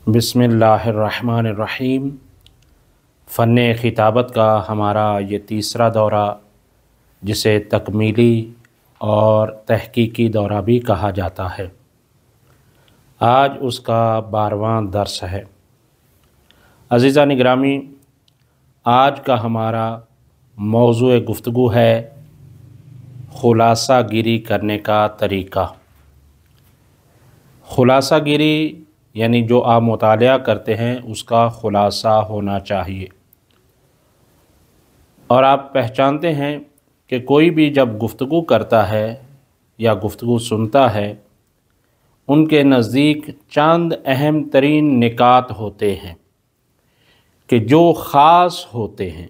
बिस्मिल्लाहिर्रहमानिर्रहीम। फ़न ख़िताबत का हमारा ये तीसरा दौरा, जिसे तकमीली और तहक़ीक़ी दौरा भी कहा जाता है, आज उसका 12वां दर्स है। अज़ीज़ान गिरामी, आज का हमारा मौज़ूए गुफ्तगू है ख़ुलासा गिरी करने का तरीक़ा। ख़ुलासा गिरी यानी जो आप मुतालिया करते हैं उसका ख़ुलासा होना चाहिए। और आप पहचानते हैं कि कोई भी जब गुफ्तगू करता है या गुफ्तगू सुनता है, उनके नज़दीक चंद अहम तरीन निकात होते हैं कि जो ख़ास होते हैं।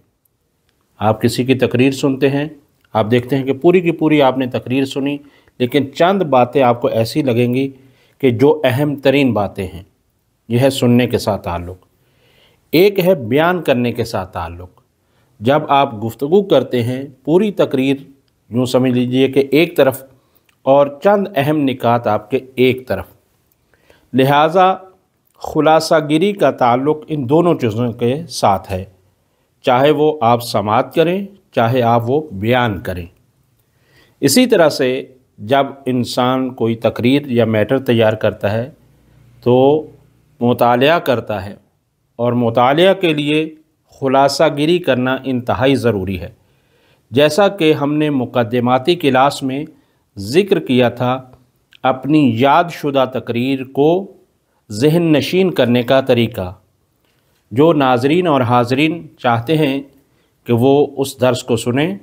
आप किसी की तकरीर सुनते हैं, आप देखते हैं कि पूरी की पूरी आपने तकरीर सुनी, लेकिन चंद बातें आपको ऐसी लगेंगी कि जो अहम तरीन बातें हैं। यह है सुनने के साथ ताल्लुक़। एक है बयान करने के साथ ताल्लुक़। जब आप गुफ्तगू करते हैं, पूरी तकरीर यूँ समझ लीजिए कि एक तरफ और चंद अहम निकात आपके एक तरफ। लिहाजा ख़ुलासा गिरी का ताल्लुक़ इन दोनों चीज़ों के साथ है, चाहे वो आप समाअत करें, चाहे आप वो बयान करें। इसी तरह से जब इंसान कोई तकरीर या मैटर तैयार करता है तो मुतालिया करता है, और मुतालिया के लिए ख़ुलासा गिरी करना इंतहाई ज़रूरी है। जैसा कि हमने मुक़द्दिमाती क्लास में ज़िक्र किया था, अपनी याद शुदा तकरीर को ज़हन नशीन करने का तरीक़ा। जो नाज़रीन और हाज़रीन चाहते हैं कि वो उस दर्स को सुनें,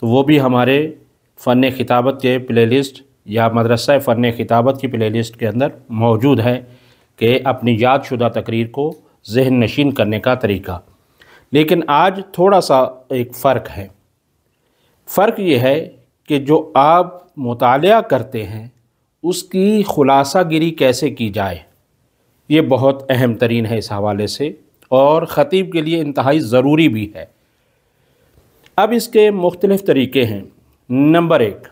तो वो भी हमारे फ़न ख़िताबत के प्लेलिस्ट या मदरसा फ़न ख़िताबत की प्लेलिस्ट के अंदर मौजूद है कि अपनी याद शुदा तकरीर को ज़हन नशीन करने का तरीक़ा। लेकिन आज थोड़ा सा एक फ़र्क है। फ़र्क ये है कि जो आप मुतालिया करते हैं उसकी ख़ुलासा गिरी कैसे की जाए, ये बहुत अहम तरीन है इस हवाले से, और ख़तीब के लिए इंतहाई ज़रूरी भी है। अब इसके मुख्तलिफ़ तरीक़े हैं। नंबर 1,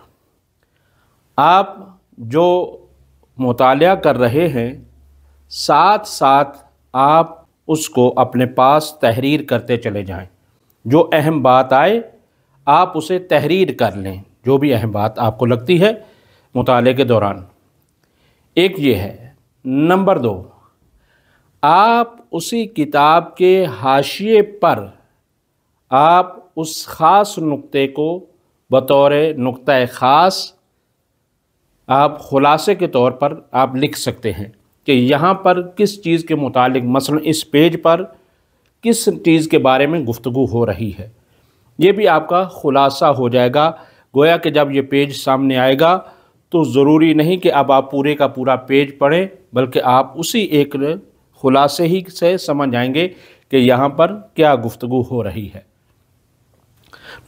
आप जो मुतालिया कर रहे हैं, साथ साथ आप उसको अपने पास तहरीर करते चले जाएं। जो अहम बात आए आप उसे तहरीर कर लें, जो भी अहम बात आपको लगती है मुताले के दौरान। एक ये है। नंबर 2, आप उसी किताब के हाशिए पर आप उस ख़ास नुक्ते को बतौर नुक्ता ख़ास आप ख़ुलासे के तौर पर आप लिख सकते हैं कि यहाँ पर किस चीज़ के मुतालिक, मसलन इस पेज पर किस चीज़ के बारे में गुफ्तगू हो रही है। ये भी आपका ख़ुलासा हो जाएगा। गोया कि जब ये पेज सामने आएगा तो ज़रूरी नहीं कि अब आप पूरे का पूरा पेज पढ़ें, बल्कि आप उसी एक ख़ुलासे ही से समझ आएंगे कि यहाँ पर क्या गुफ्तगू हो रही है।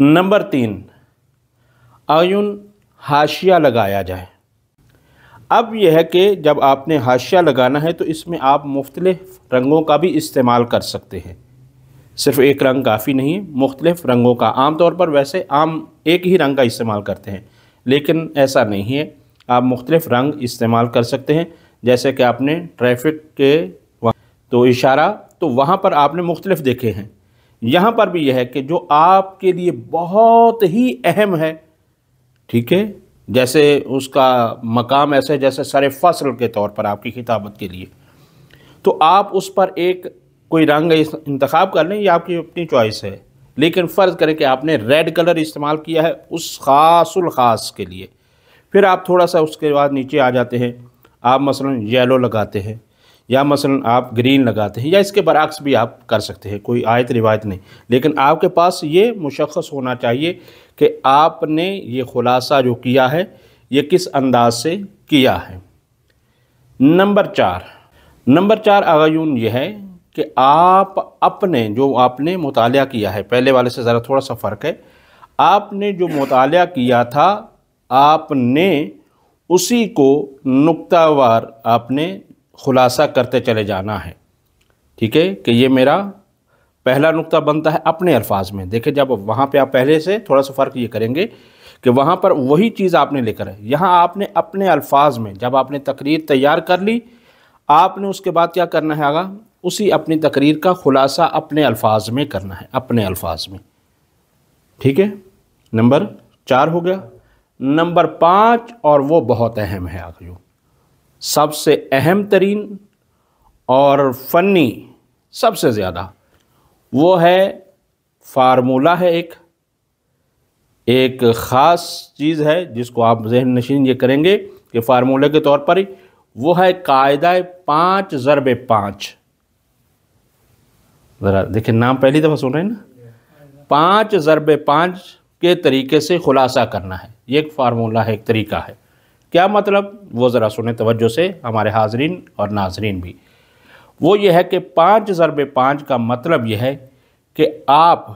नंबर 3, आयुन हाशिया लगाया जाए। अब यह है कि जब आपने हाशिया लगाना है तो इसमें आप मुख्तलिफ़ रंगों का भी इस्तेमाल कर सकते हैं। सिर्फ़ एक रंग काफ़ी नहीं है, मुख्तलिफ़ रंगों का। आम तौर पर वैसे आम एक ही रंग का इस्तेमाल करते हैं, लेकिन ऐसा नहीं है। आप मुख्तलिफ़ रंग इस्तेमाल कर सकते हैं। जैसे कि आपने ट्रैफिक के तो इशारा, तो वहाँ पर आपने मुख्तलिफ़ देखे हैं। यहाँ पर भी यह है कि जो आपके लिए बहुत ही अहम है, ठीक है, जैसे उसका मकाम ऐसे जैसे सरे फसल के तौर पर आपकी खिताबत के लिए, तो आप उस पर एक कोई रंग इंतखाब कर लें, या आपकी अपनी चॉइस है। लेकिन फ़र्ज़ करें कि आपने रेड कलर इस्तेमाल किया है उस ख़ासुल ख़ास के लिए, फिर आप थोड़ा सा उसके बाद नीचे आ जाते हैं, आप मसलन येलो लगाते हैं, या मसलन आप ग्रीन लगाते हैं, या इसके बरअक्स भी आप कर सकते हैं। कोई आयत रिवायत नहीं, लेकिन आपके पास ये मुशख़्ख़स होना चाहिए कि आपने ये ख़ुलासा जो किया है ये किस अंदाज से किया है। नंबर 4 आगयून ये है कि आप अपने जो आपने मुतालिया किया है, पहले वाले से ज़रा थोड़ा सा फ़र्क है। आपने जो मुतालिया किया था, आपने उसी को नुक्तावार आपने ख़ुलासा करते चले जाना है। ठीक है, कि ये मेरा पहला नुक्ता बनता है अपने अल्फाज में। देखिए, जब वहाँ पे आप पहले से थोड़ा सा फ़र्क ये करेंगे कि वहाँ पर वही चीज़ आपने लेकर है, यहाँ आपने अपने अल्फाज में जब आपने तकरीर तैयार कर ली, آپ نے اس کے بعد کیا کرنا ہے آگا، اسی اپنی تقریر کا خلاصہ اپنے الفاظ میں کرنا ہے، اپنے الفاظ میں، ٹھیک ہے۔ نمبر 4 ہو گیا۔ نمبر 5 اور وہ بہت اہم ہے آگے، جو سب سے اہم ترین اور فنی سب سے زیادہ، وہ ہے فارمولہ ہے، ایک خاص چیز ہے جس کو آپ ذہن نشین یہ کریں گے کہ فارمولے کے طور پر ہی، وہ ہے قاعدہ 5 ضرب 5۔ ذرا دیکھیں، نام پہلی دفعہ سن رہے ہیں نا، 5 ضرب 5 کے طریقے سے خلاصہ کرنا ہے، یہ ایک فارمولہ ہے، ایک طریقہ ہے۔ کیا مطلب، وہ ذرا سنیں توجہ سے ہمارے حاضرین اور ناظرین بھی۔ وہ یہ ہے کہ 5 ضرب 5 کا مطلب یہ ہے کہ آپ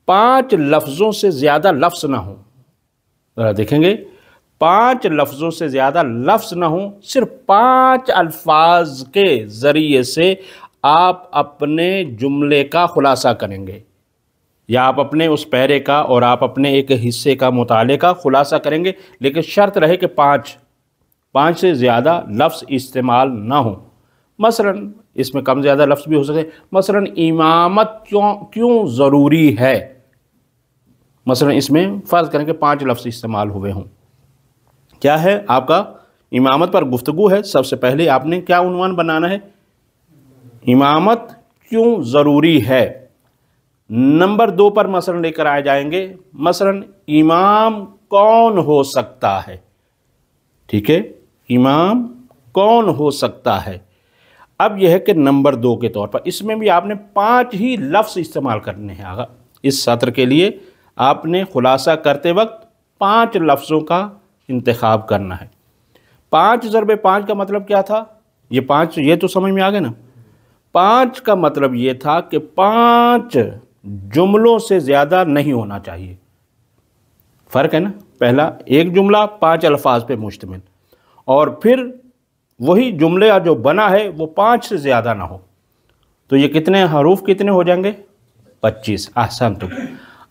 5 لفظوں سے زیادہ لفظ نہ ہوں۔ ذرا دیکھیں گے، 5 لفظوں سے زیادہ لفظ نہ ہوں، صرف 5 الفاظ کے ذریعے سے آپ اپنے جملے کا خلاصہ کریں گے، یا آپ اپنے اس پیرے کا اور آپ اپنے ایک حصے کا مطالعے کا خلاصہ کریں گے، لیکن شرط رہے کہ 5 سے زیادہ لفظ استعمال نہ ہوں۔ مثلا اس میں کم زیادہ لفظ بھی ہو سکے، مثلا امامت کیوں ضروری ہے، مثلا اس میں فرض کریں کہ 5 لفظ استعمال ہوئے ہوں۔ کیا ہے آپ کا، امامت پر گفتگو ہے، سب سے پہلے آپ نے کیا عنوان بنانا ہے، امامت کیوں ضروری ہے۔ نمبر 2 پر مثلا لے کر آئے جائیں گے، مثلا امام کون ہو سکتا ہے، ٹھیک ہے، امام کون ہو سکتا ہے۔ اب یہ ہے کہ نمبر 2 کے طور پر اس میں بھی آپ نے 5 ہی لفظ استعمال کرنے ہیں آگا، اس سطر کے لیے آپ نے خلاصہ کرتے وقت 5 لفظوں کا انتخاب کرنا ہے۔ 5 ضرب 5 کا مطلب کیا تھا، یہ 5 یہ تو سمجھ میں آ گئے نا۔ 5 کا مطلب یہ تھا کہ 5 جملوں سے زیادہ نہیں ہونا چاہیے، فرق ہے نا، پہلا ایک جملہ 5 الفاظ پہ مشتمل، اور پھر وہی جملہ جو بنا ہے وہ 5 سے زیادہ نہ ہو، تو یہ کتنے حروف کتنے ہو جائیں گے، 25۔ احسنتم،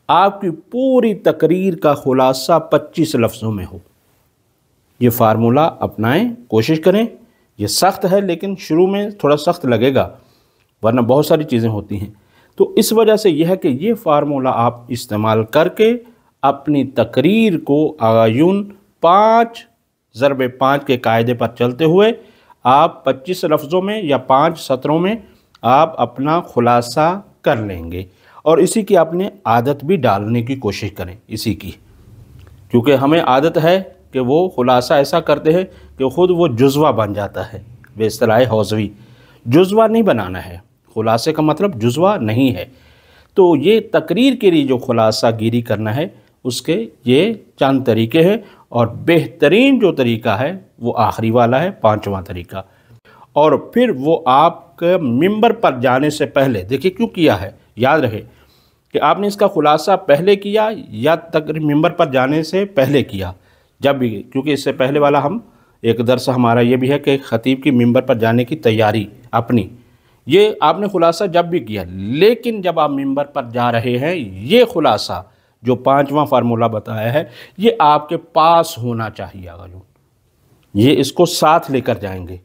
آپ کی پوری تقریر کا خلاصہ 25 لفظوں میں ہو۔ یہ فارمولہ اپنائیں، کوشش کریں، یہ سخت ہے لیکن شروع میں تھوڑا سخت لگے گا، ورنہ بہت ساری چیزیں ہوتی ہیں، تو اس وجہ سے یہ ہے کہ یہ فارمولہ آپ استعمال کر کے اپنی تقریر کو آیون 5 ضرب 5 کے قاعدے پر چلتے ہوئے آپ 25 لفظوں میں یا 5 سطروں میں آپ اپنا خلاصہ کر لیں گے، اور اسی کی اپنے عادت بھی ڈالنے کی کوشش کریں، اسی کی، کیونکہ ہمیں عادت ہے کہ وہ خلاصہ ایسا کرتے ہیں کہ خود وہ جزوہ بن جاتا ہے، بے اصطلاح حوزوی، جزوہ نہیں بنانا ہے، خلاصے کا مطلب جزوہ نہیں ہے۔ تو یہ تقریر کے لیے جو خلاصہ گیری کرنا ہے اس کے یہ چند طریقے ہیں، اور بہترین جو طریقہ ہے وہ آخری والا ہے، 5واں طریقہ۔ اور پھر وہ آپ کے ممبر پر جانے سے پہلے، دیکھیں کیوں کیا ہے، یاد رہے کہ آپ نے اس کا خلاصہ پہلے کیا یا ممبر پر جانے سے پہلے کیا، جب بھی، کیونکہ اس سے پہلے والا ہم ایک درس ہمارا یہ بھی ہے کہ خطیب کی ممبر پر جانے کی تیاری اپنی، یہ آپ نے خلاصہ جب بھی کیا، لیکن جب آپ ممبر پر جا رہے ہیں یہ خلاصہ جو 5واں فارمولہ بتایا ہے یہ آپ کے پاس ہونا چاہیے آگا، جو یہ اس کو ساتھ لے کر جائیں گے،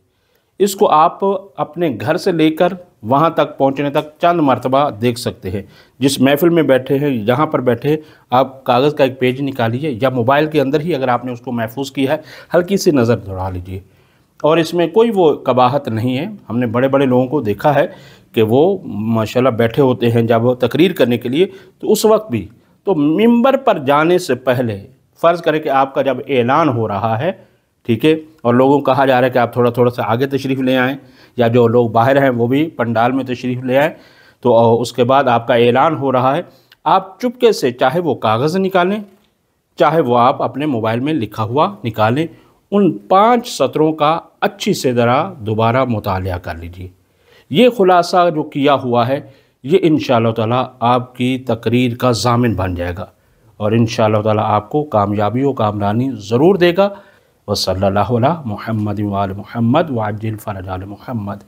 اس کو آپ اپنے گھر سے لے کر وہاں تک پہنچنے تک چند مرتبہ دیکھ سکتے ہیں، جس محفل میں بیٹھے ہیں، جہاں پر بیٹھے ہیں، آپ کاغذ کا ایک پیج نکالیے یا موبائل کے اندر ہی اگر آپ نے اس کو محفوظ کیا ہے ہلکی سی نظر دوڑا لیجئے، اور اس میں کوئی وہ قباحت نہیں ہے۔ ہم نے بڑے بڑے لوگوں کو دیکھا ہے کہ وہ ماشاءاللہ بیٹھے ہوتے ہیں جب وہ تقریر کرنے کے لیے، تو اس وقت بھی، تو ممبر پر جانے سے پہلے فرض کریں کہ آپ کا جب اعلان ہو رہا ہے، ٹھیک ہے، اور لوگوں کو کہا جا رہا ہے کہ آپ تھوڑا سا آگے تشریف لے آئیں، یا جو لوگ باہر ہیں وہ بھی پنڈال میں تشریف لے آئیں، تو اس کے بعد آپ کا اعلان ہو رہا ہے، آپ چپکے سے چاہے وہ کاغذ نکالیں، چاہے وہ آپ اپنے موبائل میں لکھا ہوا نکالیں، ان 5 سطروں کا اچھی سے ذرا دوبارہ مطالعہ کر لیجئے۔ یہ خلاصہ جو کیا ہوا ہے یہ انشاءاللہ تعالی آپ کی تقریر کا ضامن بن جائے گا، اور انشاءاللہ تعالی آپ کو کامیابی و کامرانی ضرور دے گا۔ وصلی اللہ علی محمد وآل محمد وعجل فرج آل محمد۔